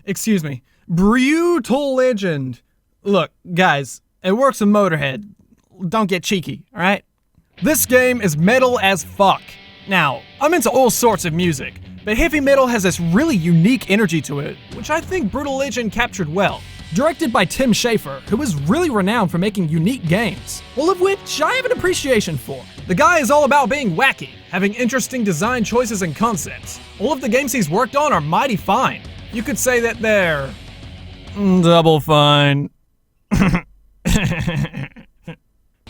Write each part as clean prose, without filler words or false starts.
Excuse me. Brütal Legend. Look, guys, it works in Motorhead. Don't get cheeky, alright? This game is metal as fuck. Now, I'm into all sorts of music, but heavy metal has this really unique energy to it, which I think Brütal Legend captured well. Directed by Tim Schafer, who is really renowned for making unique games, all of which I have an appreciation for. The guy is all about being wacky, having interesting design choices and concepts. All of the games he's worked on are mighty fine. You could say that they're double fine.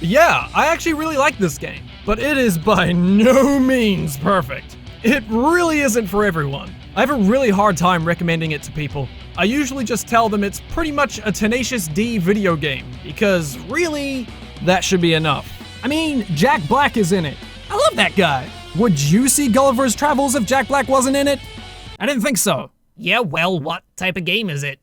Yeah, I actually really like this game, but it is by no means perfect. It really isn't for everyone. I have a really hard time recommending it to people. I usually just tell them it's pretty much a Tenacious D video game, because really, that should be enough. I mean, Jack Black is in it. I love that guy. Would you see Gulliver's Travels if Jack Black wasn't in it? I didn't think so. Yeah, well, what type of game is it?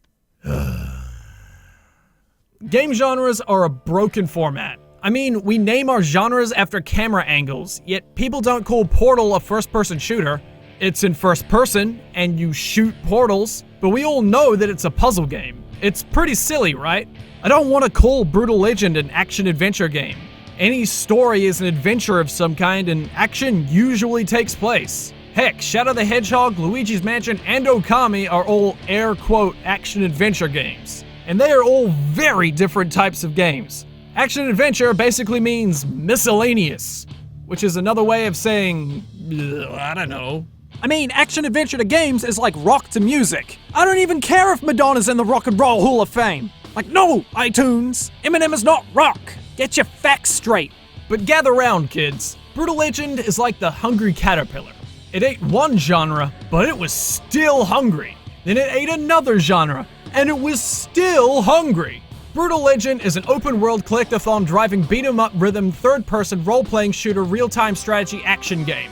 Game genres are a broken format. I mean, we name our genres after camera angles, yet people don't call Portal a first-person shooter. It's in first person, and you shoot portals, but we all know that it's a puzzle game. It's pretty silly, right? I don't want to call Brütal Legend an action-adventure game. Any story is an adventure of some kind, and action usually takes place. Heck, Shadow the Hedgehog, Luigi's Mansion, and Okami are all air-quote action-adventure games. And they are all very different types of games. Action-adventure basically means miscellaneous, which is another way of saying, I don't know. I mean, action-adventure to games is like rock to music. I don't even care if Madonna's in the Rock and Roll Hall of Fame. Like, no, iTunes, Eminem is not rock. Get your facts straight. But gather round, kids. Brütal Legend is like the hungry caterpillar. It ate one genre, but it was still hungry. Then it ate another genre, and it was still hungry. Brütal Legend is an open-world collectathon driving beat-em-up rhythm third-person role-playing shooter real-time strategy action game.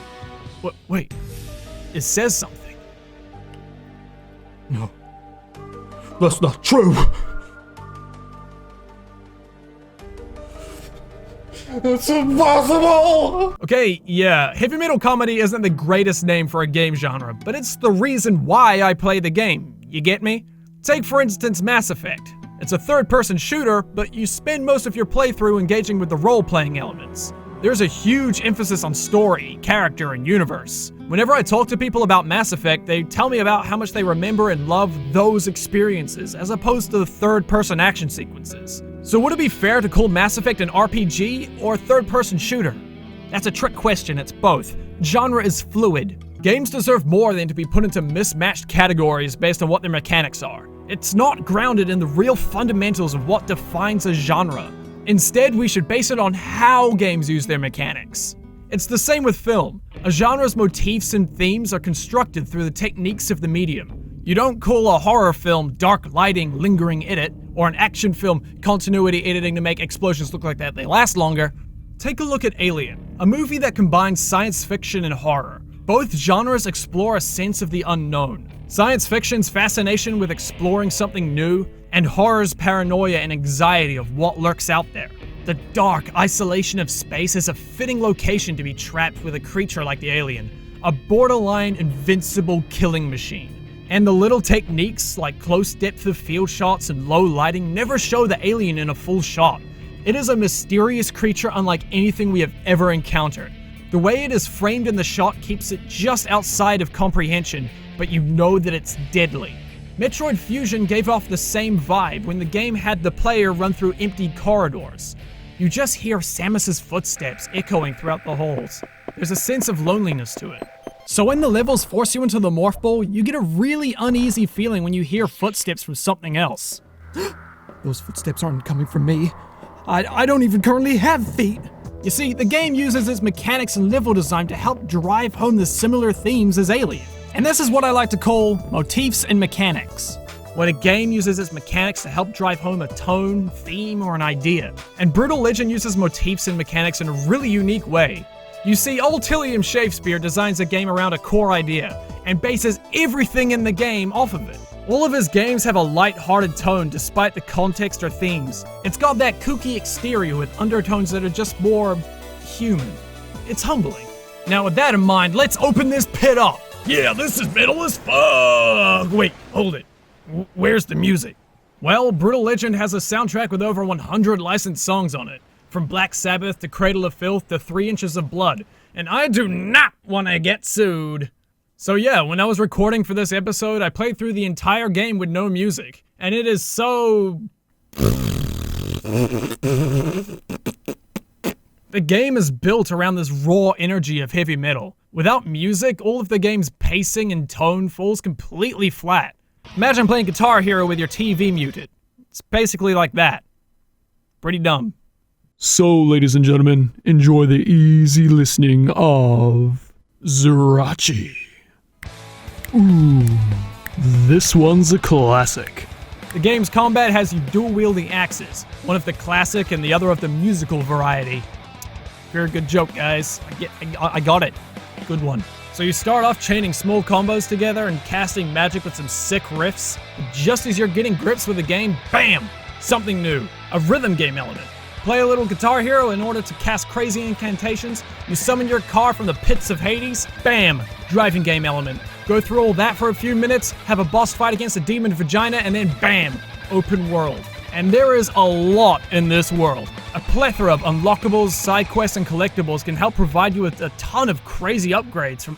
Wait. It says something. No. That's not true. It's impossible! Okay, yeah, heavy metal comedy isn't the greatest name for a game genre, but it's the reason why I play the game. You get me? Take, for instance, Mass Effect. It's a third-person shooter, but you spend most of your playthrough engaging with the role-playing elements. There's a huge emphasis on story, character, and universe. Whenever I talk to people about Mass Effect, they tell me about how much they remember and love those experiences, as opposed to the third-person action sequences. So would it be fair to call Mass Effect an RPG or a third-person shooter? That's a trick question, it's both. Genre is fluid. Games deserve more than to be put into mismatched categories based on what their mechanics are. It's not grounded in the real fundamentals of what defines a genre. Instead, we should base it on how games use their mechanics. It's the same with film. A genre's motifs and themes are constructed through the techniques of the medium. You don't call a horror film dark lighting, lingering edit, or an action film continuity editing to make explosions look like that they last longer. Take a look at Alien, a movie that combines science fiction and horror. Both genres explore a sense of the unknown. Science fiction's fascination with exploring something new, and horror's paranoia and anxiety of what lurks out there. The dark isolation of space is a fitting location to be trapped with a creature like the alien, a borderline invincible killing machine. And the little techniques like close depth of field shots and low lighting never show the alien in a full shot. It is a mysterious creature unlike anything we have ever encountered. The way it is framed in the shot keeps it just outside of comprehension, but you know that it's deadly. Metroid Fusion gave off the same vibe when the game had the player run through empty corridors. You just hear Samus's footsteps echoing throughout the halls. There's a sense of loneliness to it. So when the levels force you into the morph bowl, you get a really uneasy feeling when you hear footsteps from something else. Those footsteps aren't coming from me. I don't even currently have feet. You see, the game uses its mechanics and level design to help drive home the similar themes as Alien. And this is what I like to call motifs and mechanics. When a game uses its mechanics to help drive home a tone, theme, or an idea. And Brütal Legend uses motifs and mechanics in a really unique way. You see, old Tilliam Shakespeare designs a game around a core idea, and bases everything in the game off of it. All of his games have a light-hearted tone despite the context or themes. It's got that kooky exterior with undertones that are just more human. It's humbling. Now with that in mind, let's open this pit up. Yeah, this is metal as fuck! Wait, hold it. Where's the music? Well, Brütal Legend has a soundtrack with over 100 licensed songs on it, from Black Sabbath to Cradle of Filth to 3 Inches of Blood, and I do not want to get sued. So yeah, when I was recording for this episode, I played through the entire game with no music, and it is so... The game is built around this raw energy of heavy metal. Without music, all of the game's pacing and tone falls completely flat. Imagine playing Guitar Hero with your TV muted. It's basically like that. Pretty dumb. So, ladies and gentlemen, enjoy the easy listening of Zurachi. Ooh, this one's a classic. The game's combat has you dual-wielding axes, one of the classic and the other of the musical variety. Very good joke, guys. I got it. Good one. So you start off chaining small combos together and casting magic with some sick riffs. But just as you're getting grips with the game, bam! Something new. A rhythm game element. Play a little Guitar Hero in order to cast crazy incantations. You summon your car from the pits of Hades. Bam! Driving game element. Go through all that for a few minutes, have a boss fight against a demon vagina, and then bam! Open world. And there is a lot in this world. A plethora of unlockables, side quests, and collectibles can help provide you with a ton of crazy upgrades from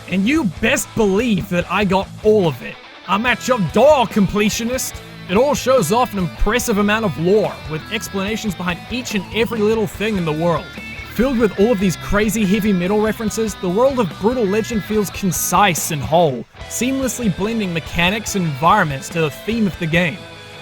and you best believe that I got all of it. I'm at your door, completionist. It all shows off an impressive amount of lore, with explanations behind each and every little thing in the world. Filled with all of these crazy heavy metal references, the world of Brütal Legend feels concise and whole, seamlessly blending mechanics and environments to the theme of the game.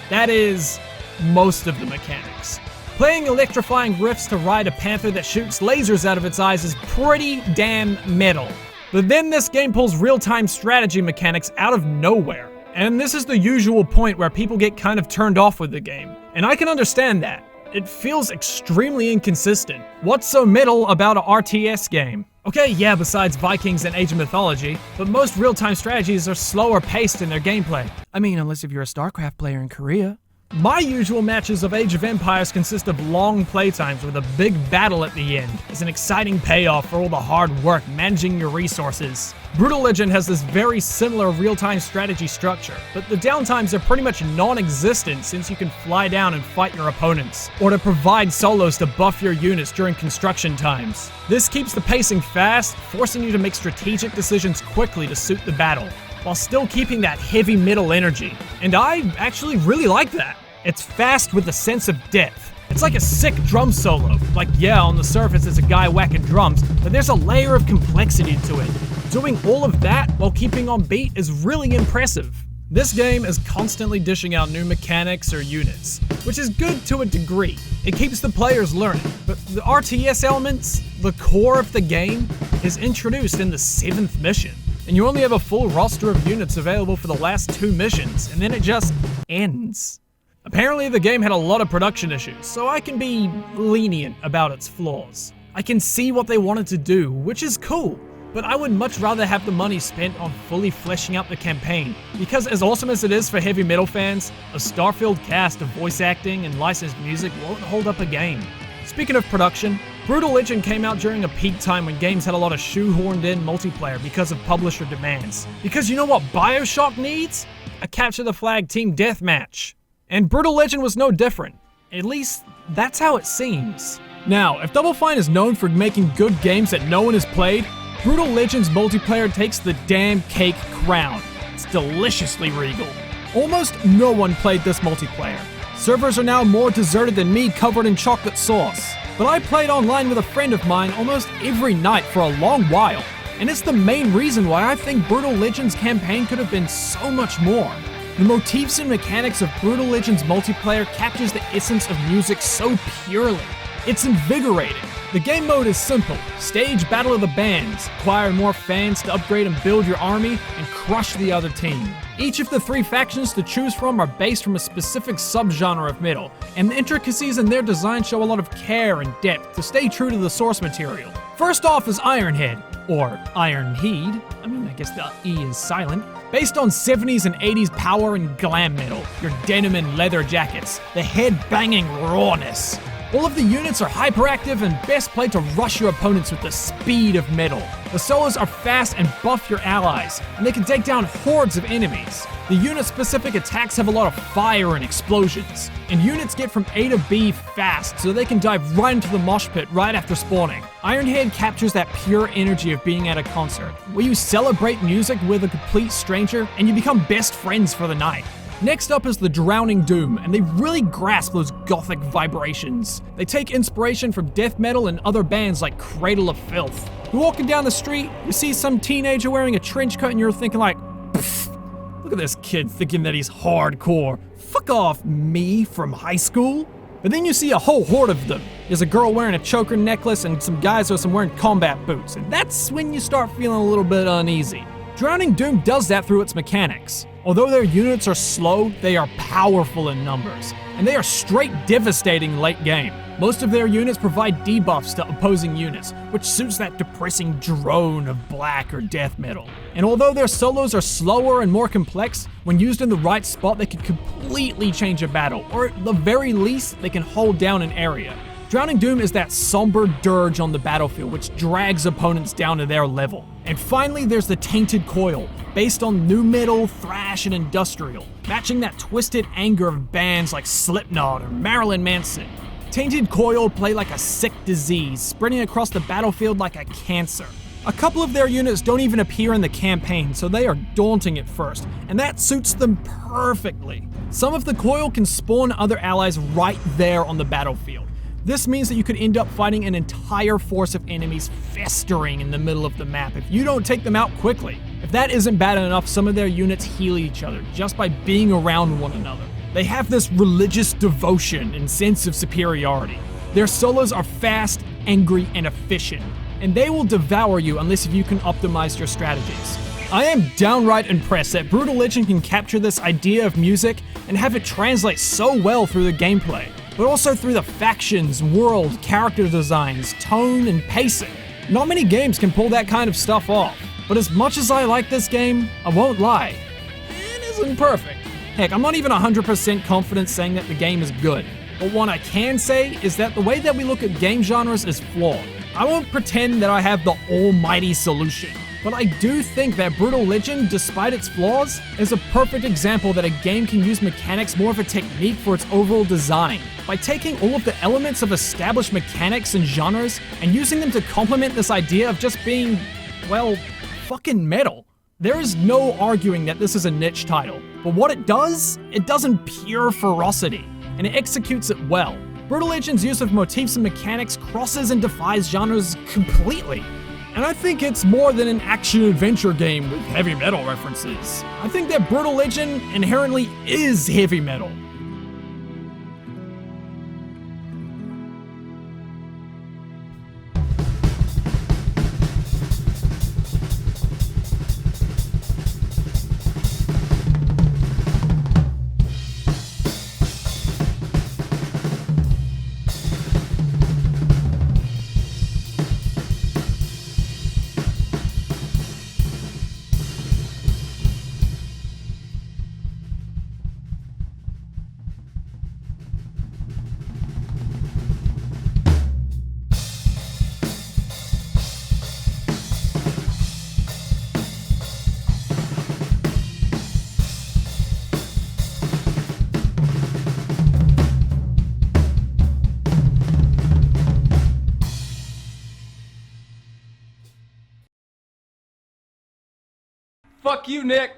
That is, most of the mechanics. Playing electrifying riffs to ride a panther that shoots lasers out of its eyes is pretty damn metal. But then this game pulls real-time strategy mechanics out of nowhere. And this is the usual point where people get kind of turned off with the game. And I can understand that. It feels extremely inconsistent. What's so metal about an RTS game? Okay, yeah, besides Vikings and Age of Mythology, but most real-time strategies are slower paced in their gameplay. I mean, unless if you're a StarCraft player in Korea. My usual matches of Age of Empires consist of long playtimes with a big battle at the end. It's an exciting payoff for all the hard work managing your resources. Brütal Legend has this very similar real-time strategy structure, but the downtimes are pretty much non-existent since you can fly down and fight your opponents, or to provide solos to buff your units during construction times. This keeps the pacing fast, forcing you to make strategic decisions quickly to suit the battle, while still keeping that heavy metal energy. And I actually really like that. It's fast with a sense of depth. It's like a sick drum solo. Like, yeah, on the surface it's a guy whacking drums, but there's a layer of complexity to it. Doing all of that while keeping on beat is really impressive. This game is constantly dishing out new mechanics or units, which is good to a degree. It keeps the players learning, but the RTS elements, the core of the game, is introduced in the 7th mission. And you only have a full roster of units available for the last 2 missions, and then it just ends. Apparently the game had a lot of production issues, so I can be lenient about its flaws. I can see what they wanted to do, which is cool, but I would much rather have the money spent on fully fleshing out the campaign, because as awesome as it is for heavy metal fans, a star-filled cast of voice acting and licensed music won't hold up a game. Speaking of production, Brütal Legend came out during a peak time when games had a lot of shoehorned in multiplayer because of publisher demands. Because you know what BioShock needs? A capture the flag team deathmatch. And Brütal Legend was no different. At least, that's how it seems. Now, if Double Fine is known for making good games that no one has played, Brütal Legend's multiplayer takes the damn cake crown. It's deliciously regal. Almost no one played this multiplayer. Servers are now more deserted than me covered in chocolate sauce. But I played online with a friend of mine almost every night for a long while, and it's the main reason why I think Brütal Legend's campaign could have been so much more. The motifs and mechanics of Brütal Legend's multiplayer captures the essence of music so purely. It's invigorating. The game mode is simple. Stage Battle of the Bands, acquire more fans to upgrade and build your army, and crush the other team. Each of the 3 factions to choose from are based from a specific subgenre of metal, and the intricacies in their design show a lot of care and depth to stay true to the source material. First off is Ironhead, or Ironheed, I guess the E is silent, based on 70s and 80s power and glam metal, your denim and leather jackets, the head-banging rawness. All of the units are hyperactive and best played to rush your opponents with the speed of metal. The solos are fast and buff your allies, and they can take down hordes of enemies. The unit-specific attacks have a lot of fire and explosions, and units get from A to B fast so they can dive right into the mosh pit right after spawning. Ironhead captures that pure energy of being at a concert, where you celebrate music with a complete stranger and you become best friends for the night. Next up is the Drowning Doom, and they really grasp those gothic vibrations. They take inspiration from death metal and other bands like Cradle of Filth. You're walking down the street, you see some teenager wearing a trench coat and you're thinking like, pfft, look at this kid thinking that he's hardcore. Fuck off, me from high school. But then you see a whole horde of them. There's a girl wearing a choker necklace and some guys with some wearing combat boots, and that's when you start feeling a little bit uneasy. Drowning Doom does that through its mechanics. Although their units are slow, they are powerful in numbers, and they are straight devastating late game. Most of their units provide debuffs to opposing units, which suits that depressing drone of black or death metal. And although their solos are slower and more complex, when used in the right spot they can completely change a battle, or at the very least, they can hold down an area. Drowning Doom is that somber dirge on the battlefield which drags opponents down to their level. And finally there's the Tainted Coil, based on nu metal, thrash, and industrial, matching that twisted anger of bands like Slipknot or Marilyn Manson. Tainted Coil play like a sick disease, spreading across the battlefield like a cancer. A couple of their units don't even appear in the campaign, so they are daunting at first, and that suits them perfectly. Some of the Coil can spawn other allies right there on the battlefield. This means that you could end up fighting an entire force of enemies festering in the middle of the map if you don't take them out quickly. If that isn't bad enough, some of their units heal each other just by being around one another. They have this religious devotion and sense of superiority. Their solos are fast, angry, and efficient, and they will devour you unless you can optimize your strategies. I am downright impressed that Brütal Legend can capture this idea of music and have it translate so well through the gameplay, but also through the factions, world, character designs, tone, and pacing. Not many games can pull that kind of stuff off, but as much as I like this game, I won't lie, it isn't perfect. Heck, I'm not even 100% confident saying that the game is good, but what I can say is that the way that we look at game genres is flawed. I won't pretend that I have the almighty solution, but I do think that Brütal Legend, despite its flaws, is a perfect example that a game can use mechanics more of a technique for its overall design, by taking all of the elements of established mechanics and genres and using them to complement this idea of just being, well, fucking metal. There is no arguing that this is a niche title, but what it does in pure ferocity, and it executes it well. Brütal Legend's use of motifs and mechanics crosses and defies genres completely. And I think it's more than an action-adventure game with heavy metal references. I think that Brütal Legend inherently is heavy metal. Fuck you, Nick.